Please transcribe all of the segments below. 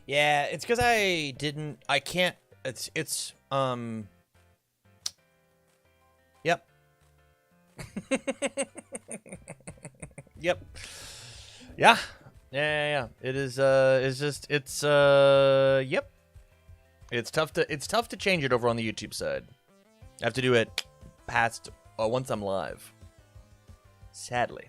Yeah, it's because I can't, yep. Yep. Yeah. Yeah. It is, yep. It's tough to change it over on the YouTube side. I have to do it once I'm live. Sadly.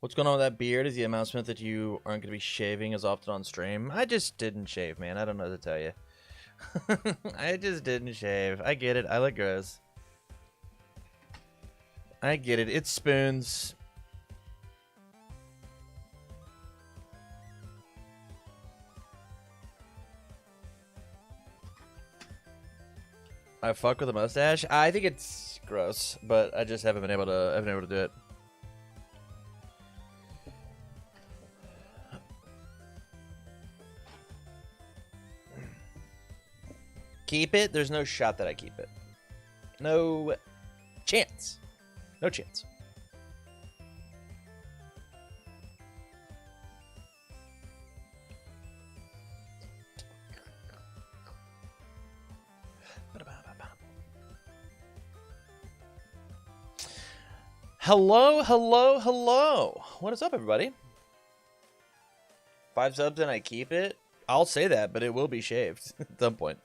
What's going on with that beard? Is the announcement that you aren't going to be shaving as often on stream? I just didn't shave, man. I don't know what to tell you. I just didn't shave. I get it. I look gross. I get it. It's spoons. I fuck with a mustache. I think it's gross, but I just haven't been able to do it. Keep it? There's no shot that I keep it. No chance. No chance. Hello. What is up, everybody? 5 subs and I keep it? I'll say that, but it will be shaved at some point.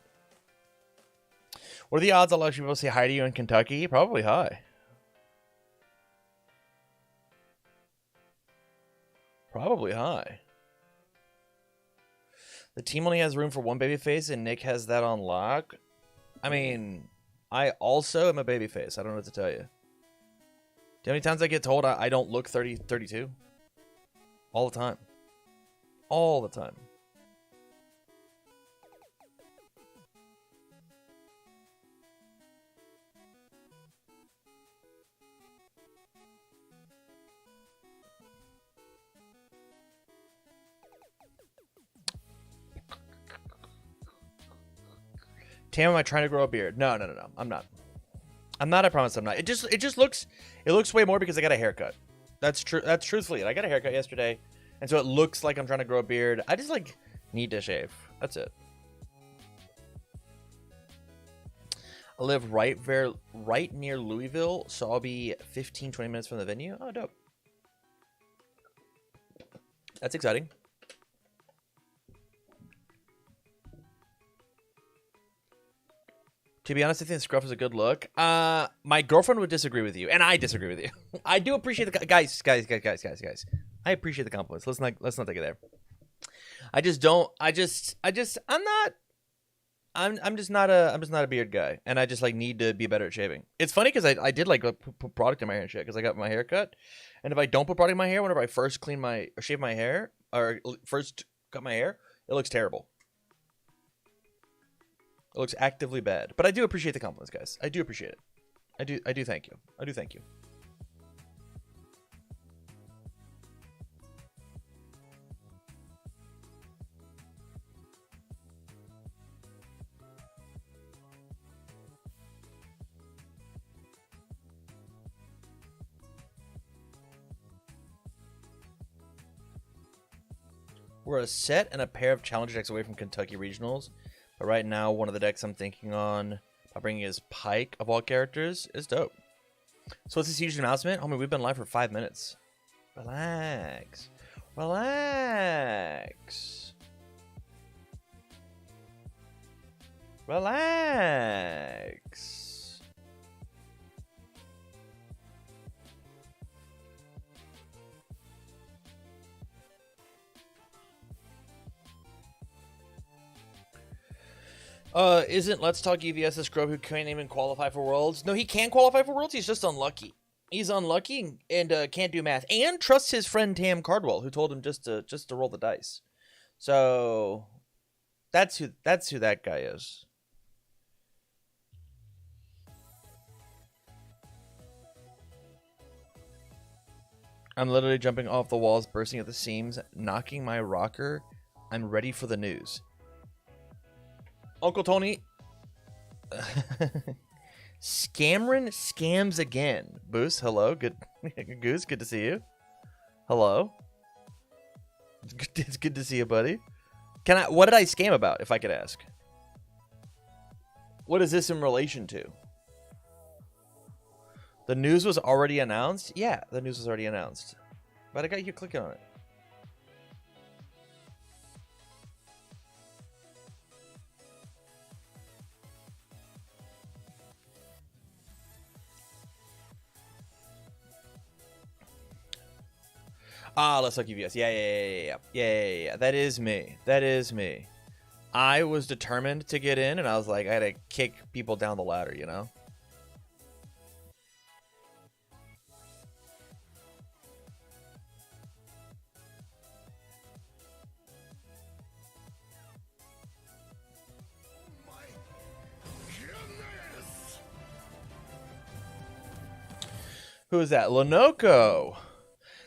What are the odds I'll actually be able to say hi to you in Kentucky? Probably high. Probably high. The team only has room for one babyface, and Nick has that on lock. I mean, I also am a babyface. I don't know what to tell you. Do you know how many times I get told I don't look 32? All the time. All the time. Tam, am I trying to grow a beard? No. I'm not. I promise I'm not. It looks way more because I got a haircut. That's true. That's truthfully it. I got a haircut yesterday, and so it looks like I'm trying to grow a beard. I just need to shave. That's it. I live right near Louisville, so I'll be 15-20 minutes from the venue. Oh, dope. That's exciting. To be honest, I think scruff is a good look. My girlfriend would disagree with you, and I disagree with you. I do appreciate the guys. I appreciate the compliments. Let's not take it there. I'm just not a beard guy, and I just need to be better at shaving. It's funny because I did put product in my hair and shit because I got my hair cut, and if I don't put product in my hair, whenever I first shave my hair or first cut my hair, it looks terrible. It looks actively bad. But I do appreciate the compliments, guys. I do appreciate it. I do thank you. I do thank you. We're a set and a pair of challenger decks away from Kentucky Regionals. But right now, one of the decks I'm thinking on bringing is Pike, of all characters, is dope. So what's this huge announcement? Homie, we've been live for 5 minutes. Relax. Relax. Isn't Let's Talk EVS a scrub who can't even qualify for Worlds? No, he can qualify for Worlds. He's just unlucky. He's unlucky and can't do math. And trusts his friend Tam Cardwell, who told him just to roll the dice. So that's who that guy is. I'm literally jumping off the walls, bursting at the seams, knocking my rocker. I'm ready for the news. Uncle Tony. Scamron scams again. Boost, hello. Good. Goose, good to see you. Hello. It's good to see you, buddy. What did I scam about, if I could ask? What is this in relation to? The news was already announced? Yeah, the news was already announced. But I got you clicking on it. Ah, Let's Talk UVS. Yeah. That is me. That is me. I was determined to get in, and I was like, I had to kick people down the ladder, you know? Who is that? Lenoco.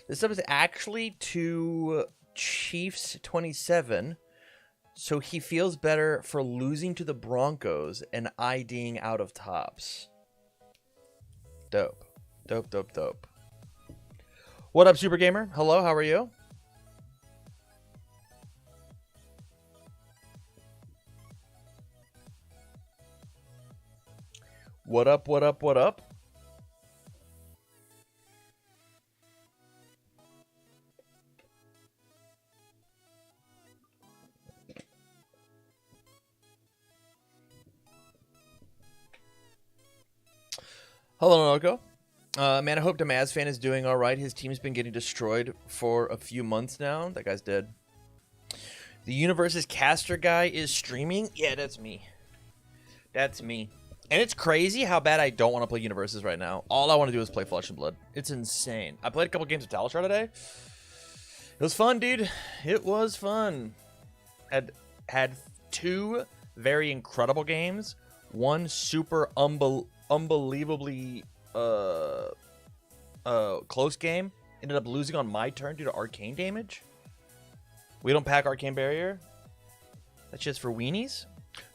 This sub is actually to Chiefs 27, so he feels better for losing to the Broncos and IDing out of tops. Dope. Dope. What up, Super Gamer? Hello, how are you? What up? Hello, Noko. Man, I hope the Mavs fan is doing all right. His team's been getting destroyed for a few months now. That guy's dead. The Universe's caster guy is streaming? Yeah, that's me. That's me. And it's crazy how bad I don't want to play Universes right now. All I want to do is play Flesh and Blood. It's insane. I played a couple games of Talishar today. It was fun, dude. It was fun. Had two very incredible games. One super unbelievably close game. Ended up losing on my turn due to arcane damage. We don't pack arcane barrier. That's just for weenies.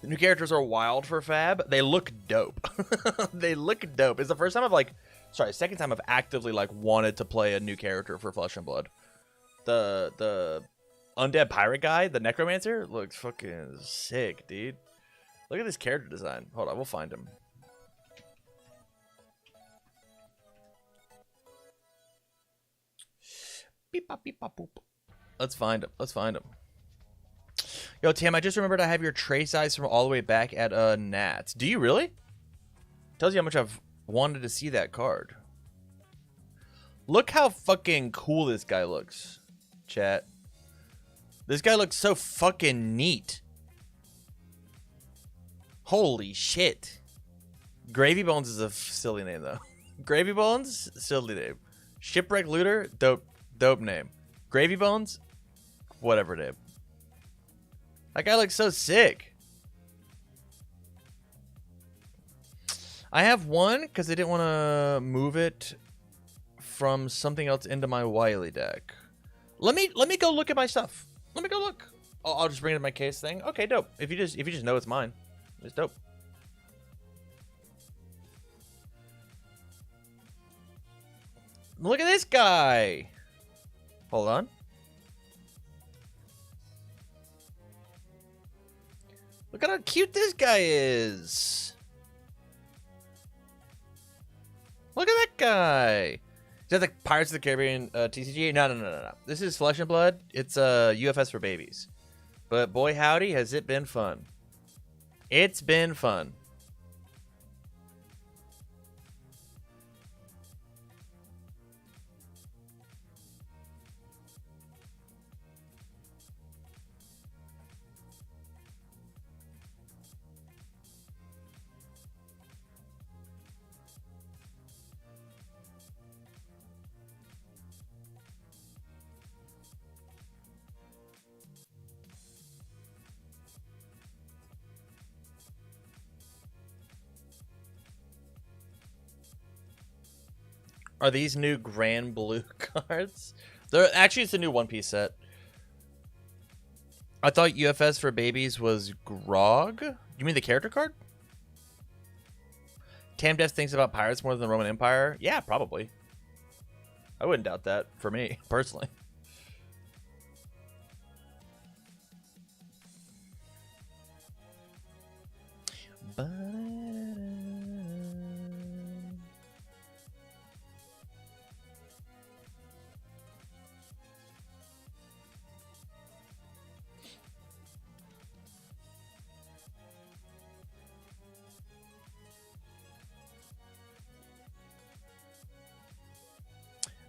The new characters are wild for Fab. They look dope. They look dope. It's the first time second time I've actively wanted to play a new character for Flesh and Blood. The undead pirate guy, the necromancer, looks fucking sick, dude. Look at this character design. Hold on, we'll find him. Beep bop beep bop boop. Let's find him. Yo, Tam, I just remembered I have your tray size from all the way back at Nats. Do you really? Tells you how much I've wanted to see that card. Look how fucking cool this guy looks, chat. This guy looks so fucking neat. Holy shit. Gravy Bones is a silly name, though. Gravy Bones, silly name. Shipwreck Looter, dope name. Gravy Bones, whatever name. That guy looks so sick. I have one because I didn't want to move it from something else into my Wily deck. Let me go look at my stuff. Let me go look. I'll just bring it in my case thing. Okay, dope. If you just know it's mine, it's dope. Look at this guy. Hold on. Look at how cute this guy is. Look at that guy. Is that the Pirates of the Caribbean TCG? No. This is Flesh and Blood. It's UFS for babies. But boy howdy, has it been fun. It's been fun. Are these new Grand Blue cards? They're actually, it's a new One Piece set. I thought UFS for babies was Grog. You mean the character card? Tamdev thinks about pirates more than the Roman Empire. Yeah, probably. I wouldn't doubt that for me personally.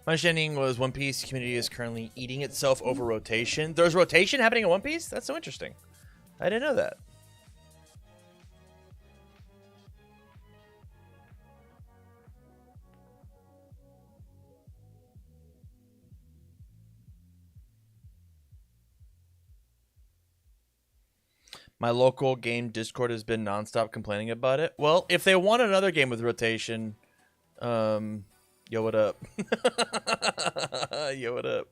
My understanding was One Piece community is currently eating itself over rotation. There's rotation happening in One Piece? That's so interesting. I didn't know that. My local game Discord has been nonstop complaining about it. Well, if they want another game with rotation, yo, what up? Yo, what up?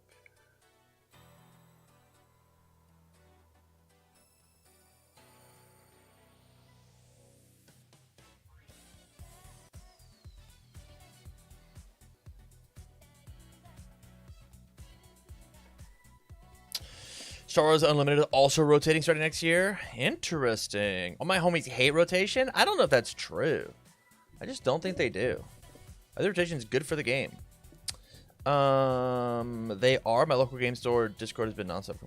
Star Wars Unlimited also rotating starting next year. Interesting. All my homies hate rotation. I don't know if that's true. I just don't think they do. I think rotation is good for the game. They are. My local game store Discord has been nonstop.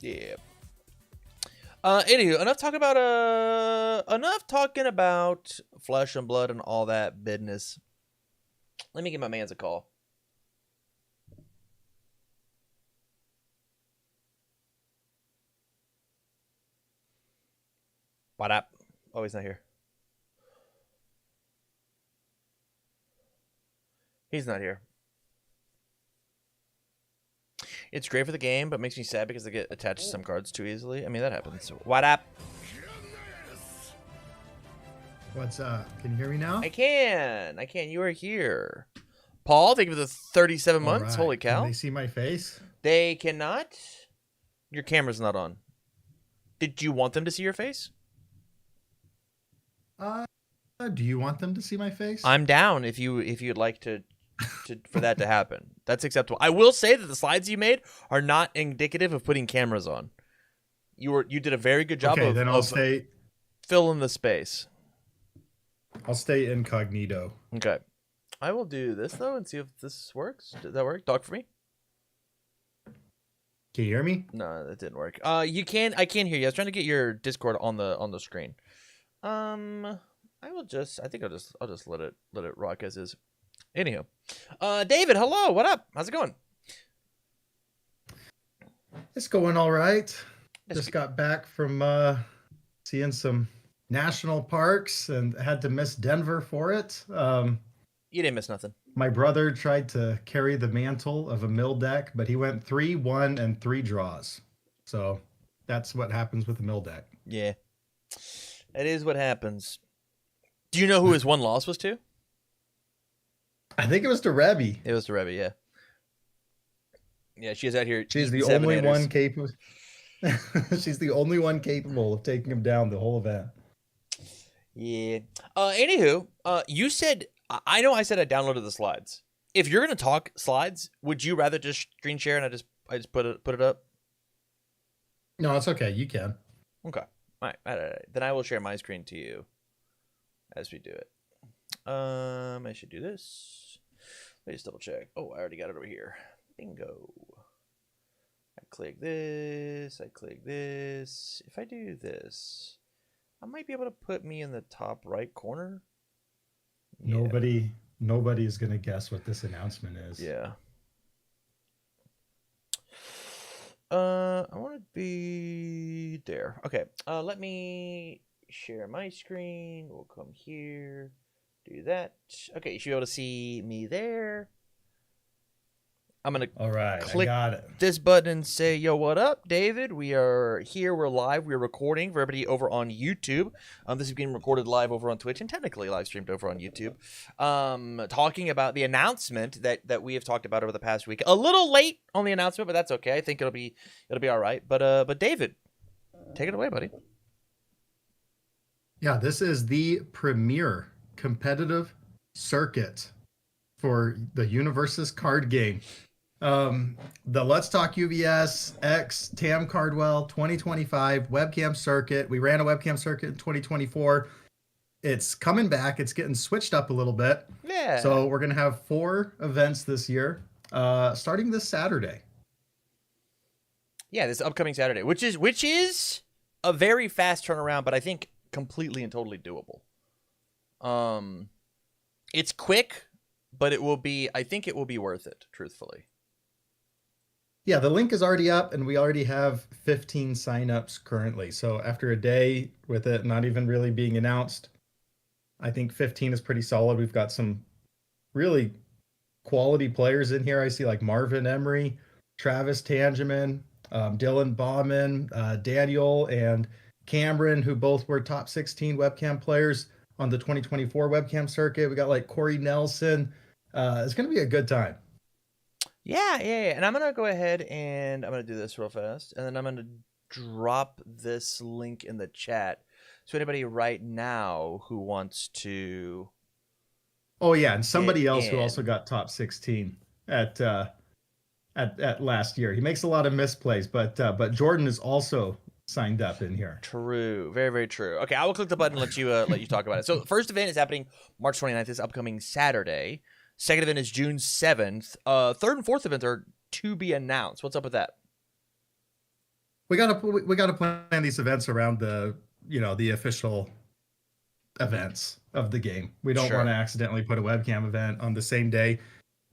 Yeah. Anywho, enough talking about flesh and blood and all that business. Let me give my mans a call. What up? Oh, he's not here. He's not here. It's great for the game, but makes me sad because they get attached to some cards too easily. I mean, that happens. What up? What's up? Can you hear me now? I can. You are here. Paul, thank you for the 37 months. Right. Holy cow. Can they see my face? They cannot. Your camera's not on. Did you want them to see your face? Do you want them to see my face? I'm down if you'd like to for that to happen. That's acceptable. I will say that the slides you made are not indicative of putting cameras on. You did a very good job then I'll stay filling the space. I'll stay incognito. Okay. I will do this though and see if this works. Did that work? Talk for me. Can you hear me? No, that didn't work. I can't hear you. I was trying to get your Discord on the screen. I think I'll just let it rock as is. Anyhow. David, hello. What up? How's it going? It's going all right. Just got back from seeing some national parks and had to miss Denver for it. You didn't miss nothing. My brother tried to carry the mantle of a mill deck, but he went 3, 1, and 3 draws. So that's what happens with the mill deck. Yeah. That is what happens. Do you know who his one loss was to? I think it was to Rebby. It was to Rebby, yeah. Yeah, she's out here. She's the only one capable. She's the only one capable of taking him down the whole event. Yeah. Anywho, you said I know I said I downloaded the slides. If you're gonna talk slides, would you rather just screen share and I just put it up? No, it's okay. You can. Okay. All right. Then I will share my screen to you as we do it. I should do this. Let me just double check. Oh, I already got it over here. Bingo. I click this. If I do this, I might be able to put me in the top right corner. Yeah. Nobody's gonna guess what this announcement is. Yeah. I want to be there. Okay. Let me share my screen. We'll come here. Do that. Okay, you should be able to see me there. I'm gonna All right, click I got it. this button and say, "Yo, what up, David? We are here. We're live. We're recording for everybody over on YouTube. This is being recorded live over on Twitch and technically live streamed over on YouTube. Talking about the announcement that we have talked about over the past week. A little late on the announcement, but that's okay. I think it'll be all right. But David, take it away, buddy. Yeah, this is the premier competitive circuit for the Universus card game. The Let's Talk UVS X Tam Cardwell 2025 webcam circuit. We ran a webcam circuit in 2024. It's coming back. It's getting switched up a little bit. Yeah. So we're going to have 4 events this year, starting this Saturday. Yeah, this upcoming Saturday, which is a very fast turnaround, but I think completely and totally doable. It's quick, but I think it will be worth it, truthfully. Yeah, the link is already up and we already have 15 signups currently. So after a day with it not even really being announced, I think 15 is pretty solid. We've got some really quality players in here. I see like Marvin Emery, Travis Tangeman, Dylan Bauman, Daniel, and Cameron, who both were top 16 webcam players on the 2024 webcam circuit. We got like Corey Nelson. It's going to be a good time. Yeah. And I'm going to go ahead and I'm going to do this real fast. And then I'm going to drop this link in the chat. So anybody right now who wants to... Oh, yeah. And somebody else who also got top 16 at last year. He makes a lot of misplays, but Jordan is also signed up in here. True. Very, very true. Okay, I will click the button and let you talk about it. So the first event is happening March 29th, this upcoming Saturday. Second event is June 7th. Third and fourth events are to be announced. What's up with that? We gotta plan these events around the official events of the game. We don't want to accidentally put a webcam event on the same day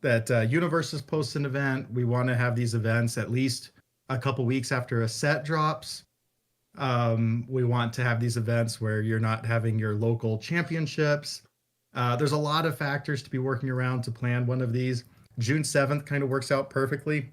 that Universus posts an event. We want to have these events at least a couple weeks after a set drops. We want to have these events where you're not having your local championships. There's a lot of factors to be working around to plan one of these. June 7th kind of works out perfectly.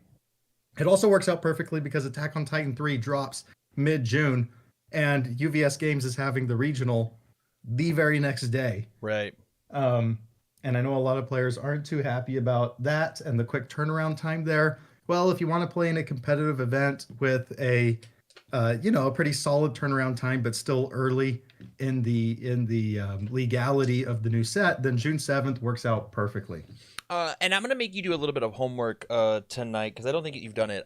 It also works out perfectly because Attack on Titan 3 drops mid-June, and UVS Games is having the regional the very next day. Right. And I know a lot of players aren't too happy about that and the quick turnaround time there. Well, if you want to play in a competitive event with a pretty solid turnaround time, but still early in the legality of the new set, then June 7th works out perfectly. And I'm gonna make you do a little bit of homework tonight because I don't think you've done it.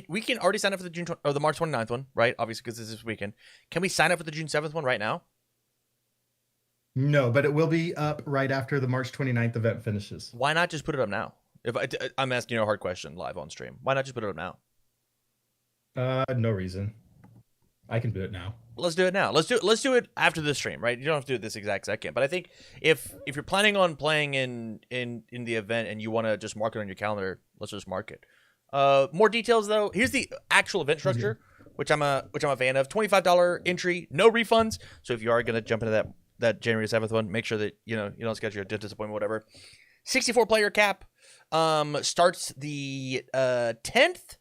We can already sign up for the March 29th one, right? Obviously, because this is this weekend. Can we sign up for the June 7th one right now? No, but it will be up right after the March 29th event finishes. Why not just put it up now? I'm asking you a hard question live on stream. Why not just put it up now? No reason. I can do it now. Let's do it now. Let's do it after the stream, right? You don't have to do it this exact second. But I think if you're planning on playing in the event and you want to just mark it on your calendar, let's just mark it. More details though. Here's the actual event structure, which I'm a fan of. $25 entry, no refunds. So if you are gonna jump into that January 7th one, make sure that you don't schedule a disappointment, whatever. 64 player cap. Starts the 10th.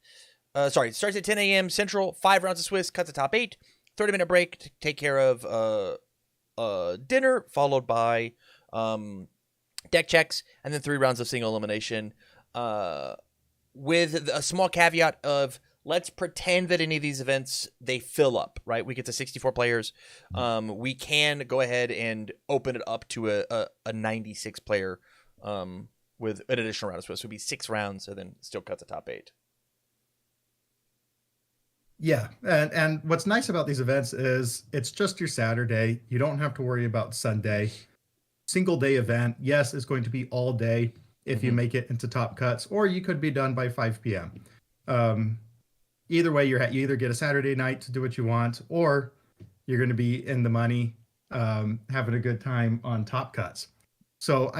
Starts at 10 a.m. Central. 5 rounds of Swiss. Cuts the top 8. 30-minute break to take care of dinner, followed by deck checks, and then 3 rounds of single elimination. With a small caveat of let's pretend that any of these events they fill up, right? We get to 64 players. We can go ahead and open it up to a 96 player with an additional round of Swiss. So it would be 6 rounds, and then still cuts the top 8. Yeah, and what's nice about these events is it's just your Saturday. You don't have to worry about Sunday. Single day event. Yes, it's going to be all day if you make it into top cuts, or you could be done by 5 p.m. Either way, you either get a Saturday night to do what you want, or you're going to be in the money, having a good time on top cuts. So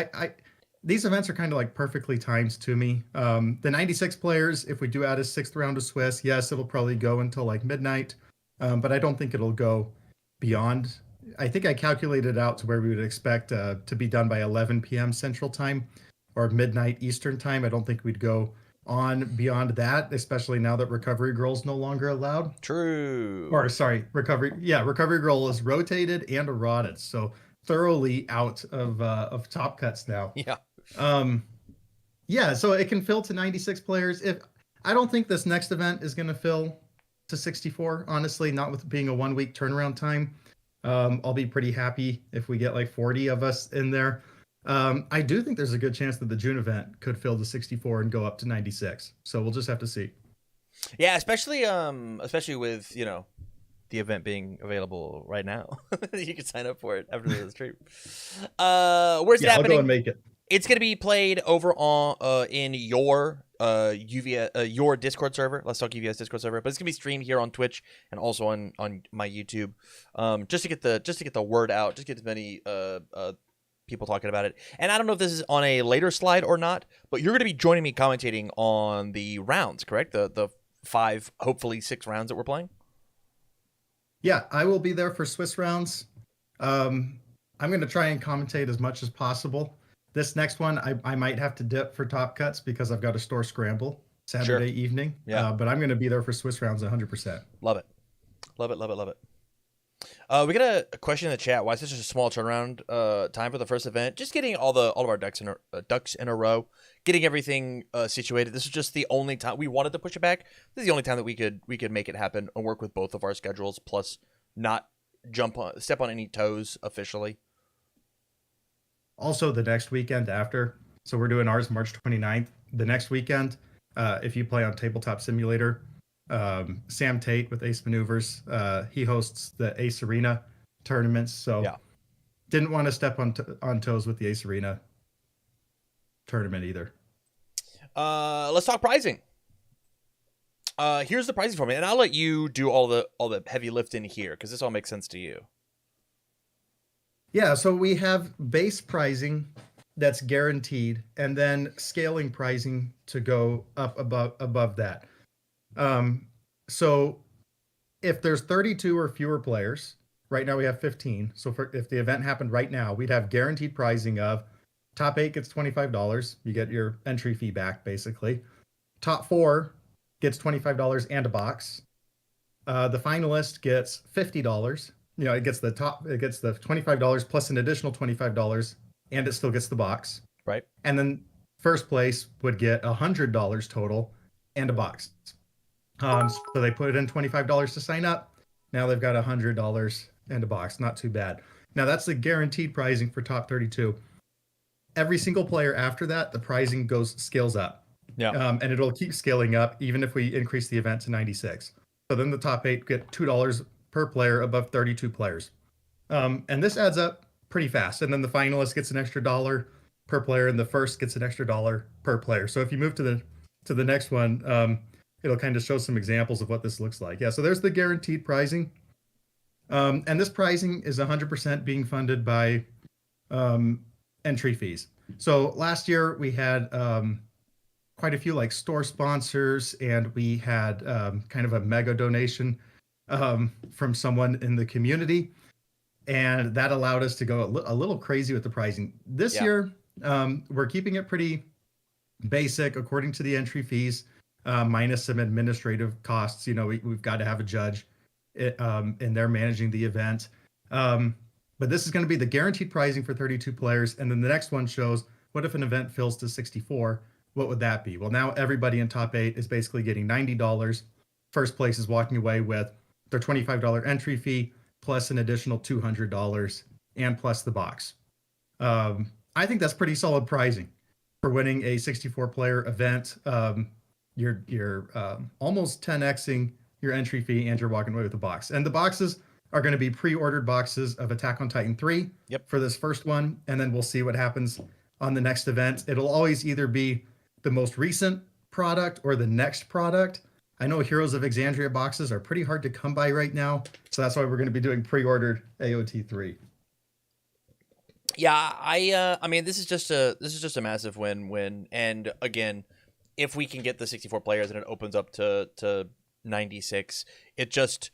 these events are kind of like perfectly timed to me. The 96 players, if we do add a 6th round of Swiss, yes, it'll probably go until like midnight, but I don't think it'll go beyond. I think I calculated out to where we would expect to be done by 11 p.m. Central Time or midnight Eastern Time. I don't think we'd go on beyond that, especially now that Recovery Girl's no longer allowed. True. Or sorry, Recovery Girl is rotated and eroded, so thoroughly out of top cuts now. Yeah. Yeah, so it can fill to 96 players. If I don't think this next event is going to fill to 64, honestly, not with being a 1 week turnaround time. I'll be pretty happy if we get like 40 of us in there. I do think there's a good chance that the June event could fill to 64 and go up to 96. So we'll just have to see. Yeah, especially with, you know, the event being available right now. You can sign up for it after the stream. Where's it happening? I'll go and make it. It's going to be played over on in your your Discord server. Let's Talk UVS Discord server, but it's going to be streamed here on Twitch and also on my YouTube. Just to get the word out, just get as many people talking about it. And I don't know if this is on a later slide or not, but you're going to be joining me commentating on the rounds, correct? The 5, hopefully 6 rounds that we're playing. Yeah, I will be there for Swiss rounds. I'm going to try and commentate as much as possible. This next one, I might have to dip for top cuts because I've got a store scramble Saturday evening. Yeah. But I'm going to be there for Swiss rounds 100%. Love it. Love it, love it, love it. We got a question in the chat. Why such a small turnaround time for the first event? Just getting all of our ducks in a row, getting everything situated. This is just the only time we wanted to push it back. This is the only time that we could make it happen and work with both of our schedules, plus not step on any toes officially. Also, the next weekend after, so we're doing ours March 29th. The next weekend, if you play on Tabletop Simulator, Sam Tate with Ace Maneuvers, he hosts the Ace Arena tournaments. So didn't want to step on toes with the Ace Arena tournament either. Let's talk pricing. Here's the pricing for me, and I'll let you do all the heavy lifting here because this all makes sense to you. Yeah, so we have base pricing that's guaranteed, and then scaling pricing to go up above that. So if there's 32 or fewer players, right now we have 15. So if the event happened right now, we'd have guaranteed pricing of top 8 gets $25. You get your entry fee back, basically. Top 4 gets $25 and a box. The finalist gets $50. You know, it gets the $25 plus an additional $25, and it still gets the box. Right. And then first place would get $100 total and a box. So they put in $25 to sign up. Now they've got $100 and a box. Not too bad. Now that's the guaranteed pricing for top 32. Every single player after that, the pricing scales up. Yeah. And it'll keep scaling up even if we increase the event to 96. So then the top 8 get $2 per player above 32 players. And this adds up pretty fast. And then the finalist gets an extra $1 per player, and the first gets an extra $1 per player. So if you move to the next one, it'll kind of show some examples of what this looks like. Yeah, so there's the guaranteed pricing. And this pricing is 100% being funded by entry fees. So last year we had quite a few like store sponsors, and we had kind of a mega donation from someone in the community, and that allowed us to go a little crazy with the pricing. This year, we're keeping it pretty basic according to the entry fees, minus some administrative costs. You know, we've got to have a judge, and they're managing the event. But this is going to be the guaranteed pricing for 32 players, and then the next one shows what if an event fills to 64? What would that be? Well, now everybody in top 8 is basically getting $90. First place is walking away with their $25 entry fee plus an additional $200 and plus the box. I think that's pretty solid pricing for winning a 64 player event. You're almost 10xing your entry fee, and you're walking away with the box. And the boxes are going to be pre-ordered boxes of Attack on Titan 3 for this first one, and then we'll see what happens on the next event. It'll always either be the most recent product or the next product. I know Heroes of Exandria boxes are pretty hard to come by right now, so that's why we're going to be doing pre-ordered AOT3. Yeah, I mean, this is just a massive win, and again, if we can get the 64 players and it opens up to 96, it just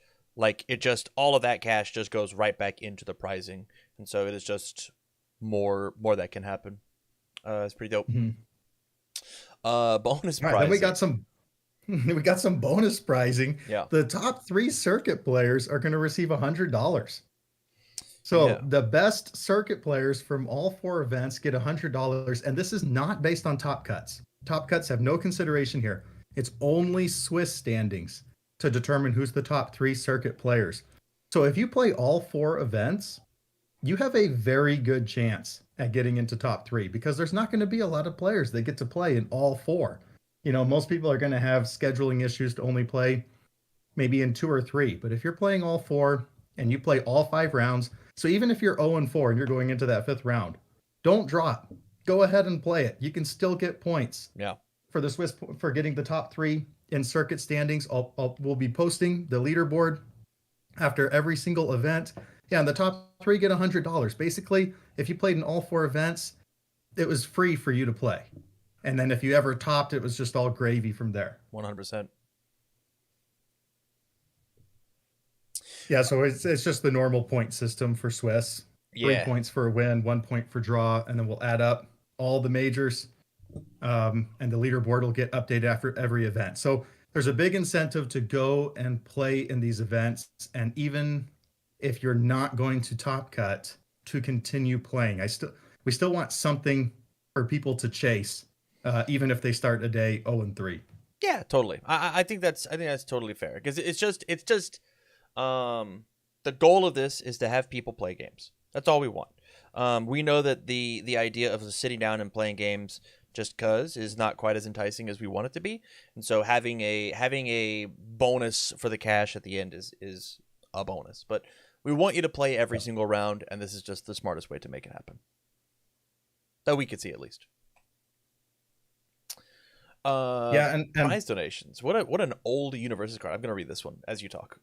all of that cash just goes right back into the pricing, and so it is just more that can happen. It's pretty dope. Mm-hmm. Bonus All right, then we got pricing. some we got some bonus pricing. Yeah, The top 3 circuit players are going to receive $100. So yeah, the best circuit players from all 4 events get $100, and this is not based on top cuts. Top cuts have no consideration here. It's only Swiss standings to determine who's the top 3 circuit players. So if you play all 4 events, you have a very good chance at getting into top 3 because there's not going to be a lot of players that get to play in all 4. Most people are going to have scheduling issues to only play maybe in 2 or 3. But if you're playing all 4 and you play all 5 rounds, so even if you're 0-4 and you're going into that 5th round, don't drop. Go ahead and play it. You can still get points yeah. for the Swiss for getting the top 3 in circuit standings. We'll be posting the leaderboard after every single event. Yeah, and the top 3 get $100. Basically, if you played in all 4 events, it was free for you to play. And then if you ever topped, it was just all gravy from there. 100%. Yeah, so it's just the normal point system for Swiss. 3 points for a win, 1 point for draw, and then we'll add up all the majors, and the leaderboard will get updated after every event. So there's a big incentive to go and play in these events, and even if you're not going to top cut, to continue playing. We still want something for people to chase, even if they start a day 0-3. Yeah, totally. I think that's totally fair because it's just the goal of this is to have people play games. That's all we want. We know that the idea of sitting down and playing games just cause is not quite as enticing as we want it to be, and so having a bonus for the cash at the end is a bonus. But we want you to play every single round, and this is just the smartest way to make it happen. That we could see at least. Yeah, and Prize donations. What an old Universes card. I'm gonna read this one as you talk.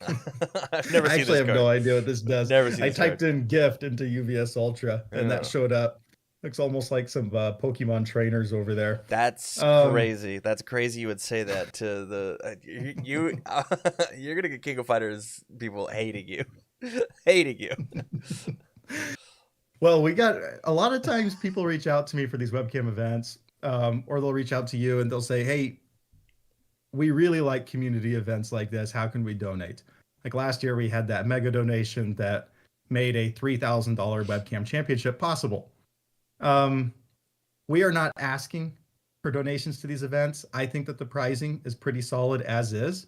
I've never I seen actually this have card. no idea what this does. Never seen I this typed card. in gift into UVS Ultra and that Yeah. showed up. Looks almost like some Pokemon trainers over there. That's Um, crazy. That's crazy. You would say that to the you're gonna get King of Fighters people hating you, hating you. well, we got a lot of times people reach out to me for these webcam events, or they'll reach out to you and they'll say, "Hey, we really like community events like this. How can we donate?" Like last year, we had that mega donation that made a $3,000 webcam championship possible. Um, we are not asking for donations to these events. I think that the pricing is pretty solid as is,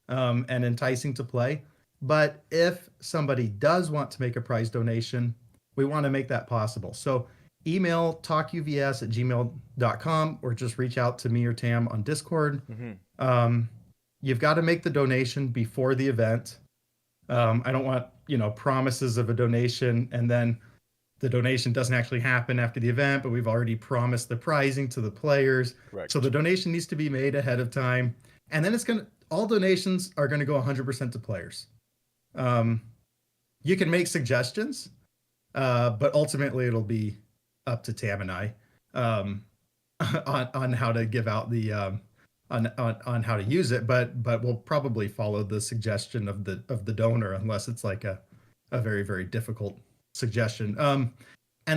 and enticing to play. But if somebody does want to make a prize donation, we want to make that possible. So email talkuvs@gmail.com or just reach out to me or Tam on Discord. Mm-hmm. You've got to make the donation before the event. I don't want, promises of a donation and then the donation doesn't actually happen after the event, but we've already promised the prizing to the players. Correct. So the donation needs to be made ahead of time. And then all donations are going to go 100% to players. You can make suggestions, but ultimately it'll be up to Tam and I, on how to give out the, on how to use it, but we'll probably follow the suggestion of the donor unless it's like a very, very difficult suggestion. And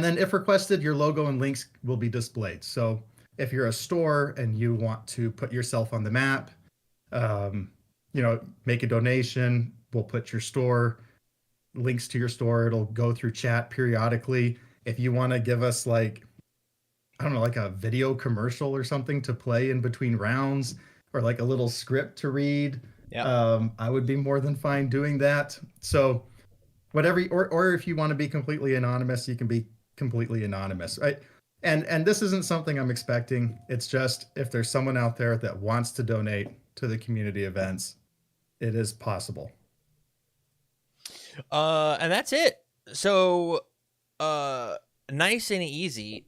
then if requested, your logo and links will be displayed. So if you're a store and you want to put yourself on the map, make a donation, we'll put your store, links to your store. It'll go through chat periodically. If you want to give us like a video commercial or something to play in between rounds or like a little script to read, I would be more than fine doing that. So whatever, or if you want to be completely anonymous, you can be completely anonymous, right? And this isn't something I'm expecting. It's just if there's someone out there that wants to donate to the community events, it is possible. And that's it. So nice and easy.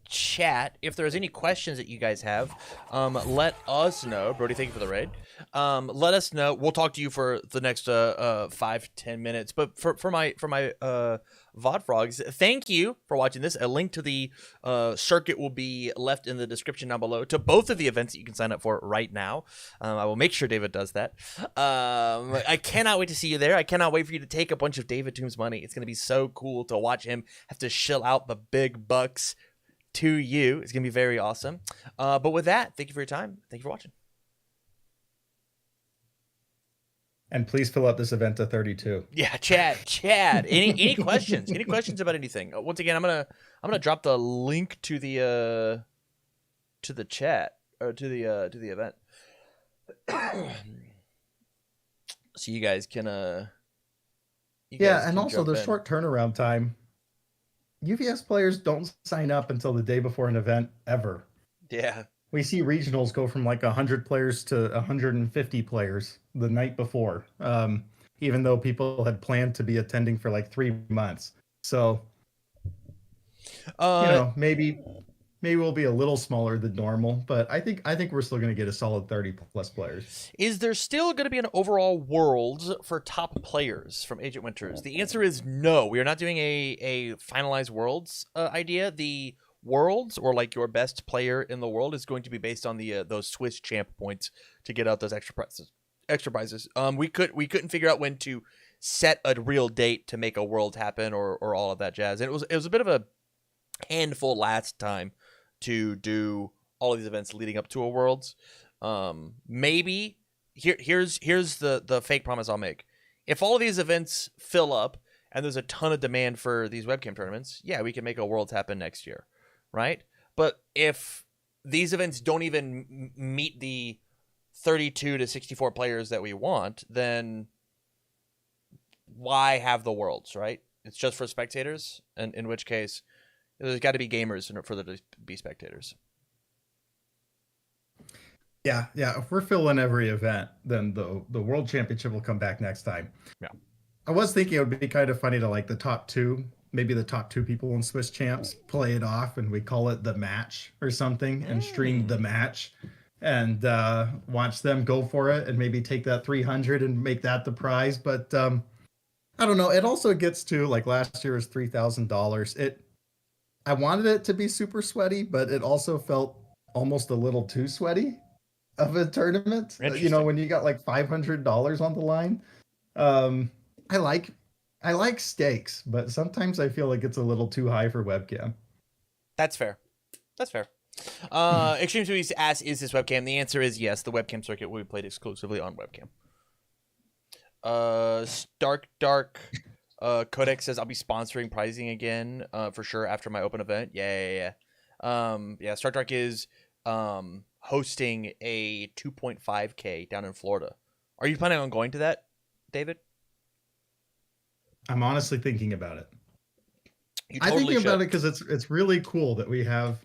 Chat. If there's any questions that you guys have, let us know. Brody, thank you for the raid. Let us know. We'll talk to you for the next 5-10 minutes. But for my VOD frogs, thank you for watching this. A link to the circuit will be left in the description down below to both of the events that you can sign up for right now. I will make sure David does that. I cannot wait to see you there. I cannot wait for you to take a bunch of David Toombs money. It's going to be so cool to watch him have to shill out the big bucks to you. It's going to be very awesome. But with that, thank you for your time. Thank you for watching. And please fill out this event to 32. Yeah, Chad. Any questions? Any questions about anything? Once again, I'm gonna drop the link to the chat or to the event, so you guys can and also the short turnaround time. UVS players don't sign up until the day before an event ever. Yeah. We see regionals go from like 100 players to 150 players the night before, even though people had planned to be attending for like 3 months. So, maybe we'll be a little smaller than normal, but I think we're still going to get a solid 30 plus players. Is there still going to be an overall Worlds for top players from Agent Winters? The answer is no. We are not doing a finalized Worlds idea. The Worlds, or like your best player in the world, is going to be based on the those Swiss champ points to get out those extra prizes. We couldn't figure out when to set a real date to make a World happen or all of that jazz. And it was a bit of a handful last time to do all of these events leading up to a Worlds. Maybe here's the fake promise I'll make. If all of these events fill up and there's a ton of demand for these webcam tournaments, yeah, we can make a Worlds happen next year. Right? But if these events don't even meet the 32 to 64 players that we want, then why have the Worlds, right? It's just for spectators, and in which case there's got to be gamers for there to be spectators. Yeah. If we're filling every event, then the World Championship will come back next time. Yeah. I was thinking it would be kind of funny to like the top two, maybe the top two people in Swiss Champs play it off and we call it the match or something and stream the match and watch them go for it and maybe take that 300 and make that the prize. But I don't know. It also gets to like last year was $3,000. I wanted it to be super sweaty, but it also felt almost a little too sweaty of a tournament. When you got like $500 on the line. I like stakes, but sometimes I feel like it's a little too high for webcam. That's fair. Extreme Sweeties asks, is this webcam? The answer is yes. The webcam circuit will be played exclusively on webcam. Dark Codex says, I'll be sponsoring pricing again for sure after my open event. Yeah. Stark Dark is hosting a 2.5K down in Florida. Are you planning on going to that, David? I'm honestly thinking about it. I'm thinking about it because it's really cool that we have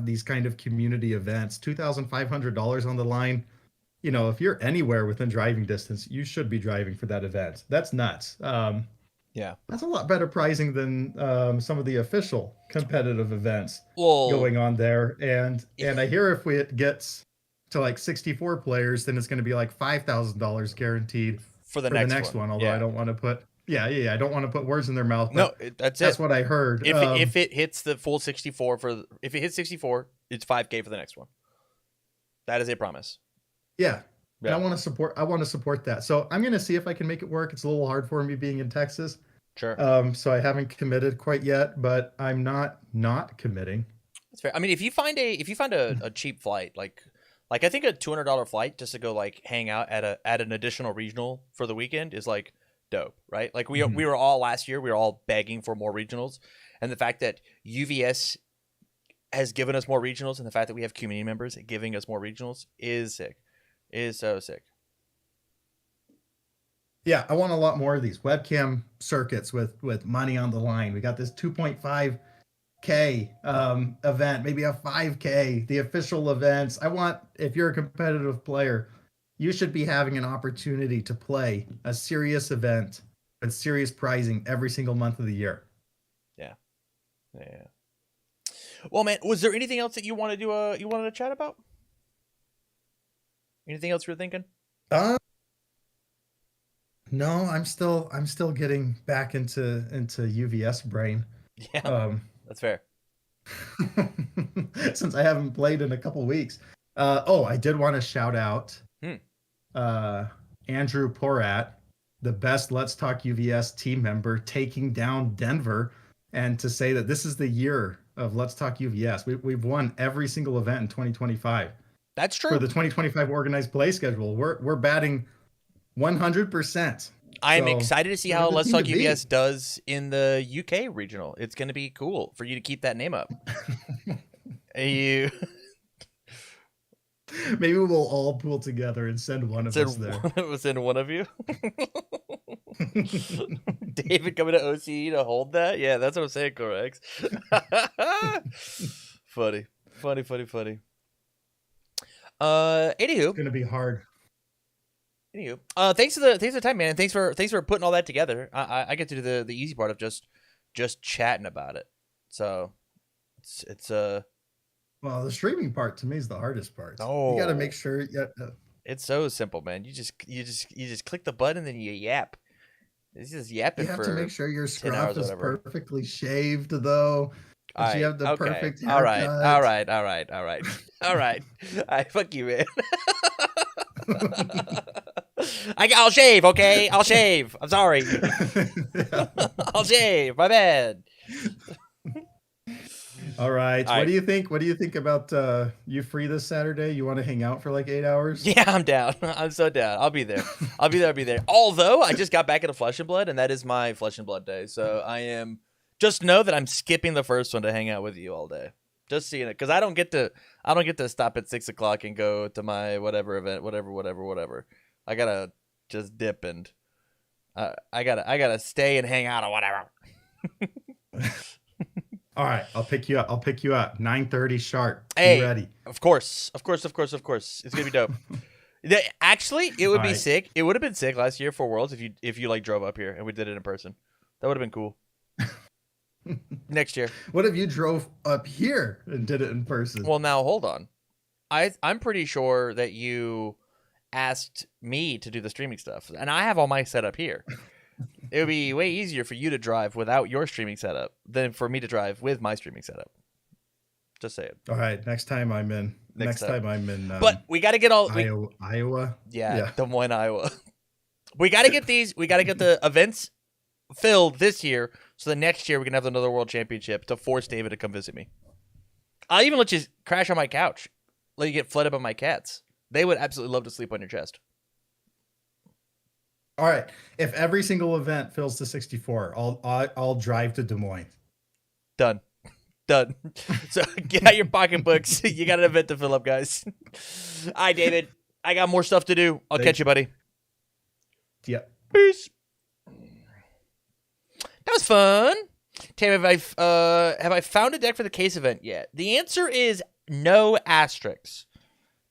these kind of community events. $2,500 on the line. If you're anywhere within driving distance, you should be driving for that event. That's nuts. Yeah, that's a lot better pricing than some of the official competitive events going on there. And I hear if it gets to like 64 players, then it's going to be like $5,000 guaranteed for the next one. Although I don't want to put I don't want to put words in their mouth. No, that's what I heard. If it hits the full 64 if it hits 64, it's $5K for the next one. That is a promise. Yeah. And I want to support that. So I'm going to see if I can make it work. It's a little hard for me being in Texas. Sure. So I haven't committed quite yet, but I'm not committing. That's fair. I mean, if you find a cheap flight, like I think a $200 flight just to go like hang out at an additional regional for the weekend is like dope, right? Like we were all last year, we were all begging for more regionals, and the fact that UVS has given us more regionals, and the fact that we have community members giving us more regionals is sick. Is so sick. Yeah, I want a lot more of these webcam circuits with money on the line. We got this 2.5K event, maybe a 5K, the official events. If you're a competitive player, you should be having an opportunity to play a serious event but serious prizing every single month of the year. Yeah. Yeah. Well, man, was there anything else that you wanted to chat about? Anything else you were thinking? No, I'm still getting back into UVS brain. Yeah, that's fair. Since I haven't played in a couple weeks. I did want to shout out uh, Andrew Porat, the best Let's Talk UVS team member, taking down Denver, and to say that this is the year of Let's Talk UVS. We've won every single event in 2025. That's true. For the 2025 organized play schedule, we're batting 100%. I'm excited to see how Let's Talk UVS does in the UK regional. It's going to be cool for you to keep that name up. Maybe we'll all pool together and send one of us there. Send one of you. David coming to OCE to hold that? Yeah, that's what I'm saying, Corex. Funny. Anywho. It's going to be hard. Anywho, thanks for the time, man. And thanks for putting all that together. I get to do the easy part of just chatting about it. So it's well, the streaming part to me is the hardest part. Oh, you got to make sure. It's so simple, man. You just click the button and then you yap. It's just yapping. You have to make sure your scruff is whatever. perfectly shaved, thoe. Right, you have the perfect haircut. All right. Fuck you, man. I'll shave, okay? I'll shave. I'm sorry. I'll shave. My bad. All right. What do you think? What do you think about you free this Saturday? You want to hang out for like 8 hours? Yeah, I'm down. I'm so down. I'll be there. I'll be there. Although I just got back into Flesh and Blood, and that is my Flesh and Blood day. So I am. Just know that I'm skipping the first one to hang out with you all day. Just seeing it, because I don't get to stop at 6 o'clock and go to my whatever event, whatever. I gotta just dip and I gotta stay and hang out or whatever. All right, I'll pick you up. 9:30 sharp. Hey, be ready. Of course. It's gonna be dope. Actually, it would be sick. It would have been sick last year for Worlds if you like drove up here and we did it in person. That would have been cool. Next year. What if you drove up here and did it in person? Well, now hold on. I'm pretty sure that you asked me to do the streaming stuff, and I have all my setup here. It would be way easier for you to drive without your streaming setup than for me to drive with my streaming setup. Just say it. All right, next time I'm in. Next time I'm in. But we got to get all Iowa. Yeah, Des Moines, Iowa. We got to get these. We got to get the events filled this year, so the next year we can have another world championship to force David to come visit me. I'll even let you crash on my couch, let you get flooded by my cats. They would absolutely love to sleep on your chest. All right, if every single event fills to 64, I'll drive to Des Moines. Done. So get out your pocketbooks. You got an event to fill up, guys. All right, David. I got more stuff to do. I'll catch you, buddy. Yep. Peace. That was fun. Tam, have I found a deck for the case event yet? The answer is no asterisks.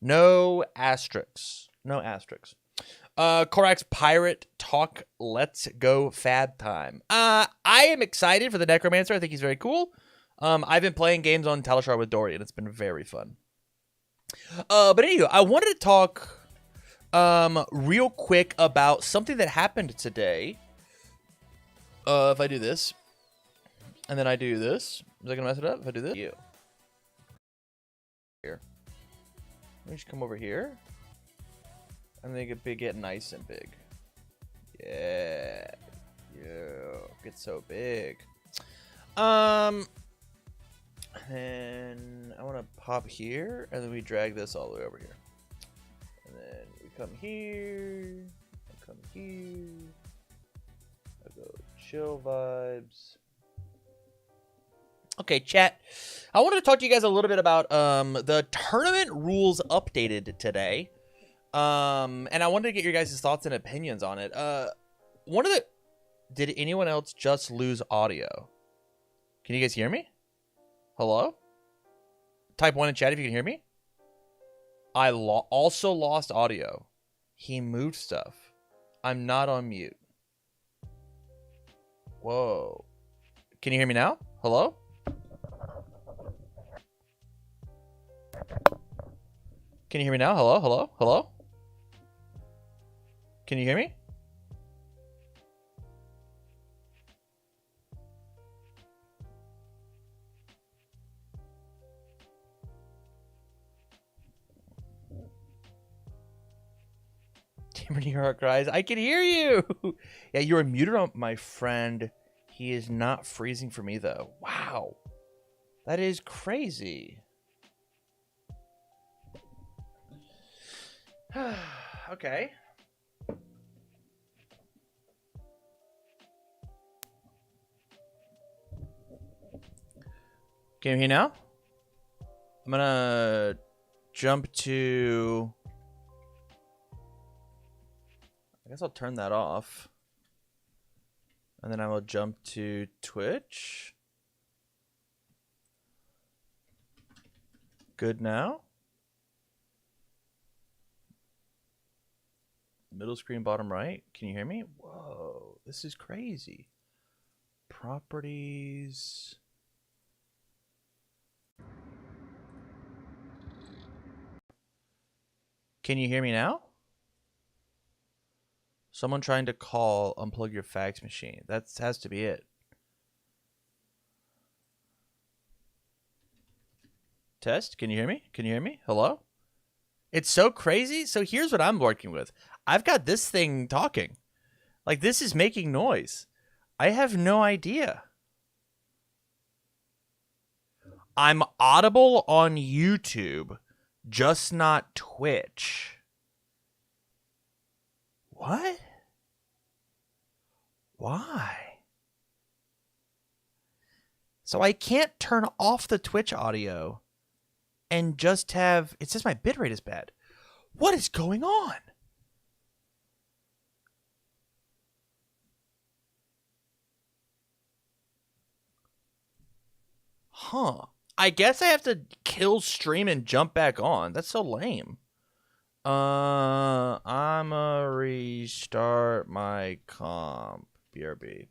No asterisks. Korax Pirate Talk. Let's go Fab time. I am excited for the Necromancer. I think he's very cool. I've been playing games on Talishar with Dory, and it's been very fun. But anyway, I wanted to talk real quick about something that happened today. If I do this, and then I do this, is that gonna mess it up? If I do this, here. Let me just come over here, and then it get nice and big. Yeah, get so big. And I want to pop here, and then we drag this all the way over here, and then we come here, I come here. I go chill vibes. Okay, chat. I wanted to talk to you guys a little bit about the tournament rules updated today. And I wanted to get your guys' thoughts and opinions on it. Did anyone else just lose audio? Can you guys hear me? Hello? Type 1 in chat if you can hear me. I also lost audio. He moved stuff. I'm not on mute. Whoa. Can you hear me now? Hello? Can you hear me now? Hello? Hello? Hello? Can you hear me? Timber New York Rise. I can hear you. Yeah, you were muted on my friend. He is not freezing for me though. Wow. That is crazy. Okay. Can you hear now? I'm gonna jump to... I guess I'll turn that off. And then I will jump to Twitch. Good now. Middle screen, bottom right. Can you hear me? Whoa, this is crazy. Properties. Can you hear me now? Someone trying to call, unplug your fax machine. That has to be it. Test, can you hear me? Can you hear me? Hello? It's so crazy. So here's what I'm working with. I've got this thing talking. Like, this is making noise. I have no idea. I'm audible on YouTube, just not Twitch. What? Why? So I can't turn off the Twitch audio and just have... It says my bitrate is bad. What is going on? Huh. I guess I have to kill stream and jump back on. That's so lame. I'ma restart my comp. BRB.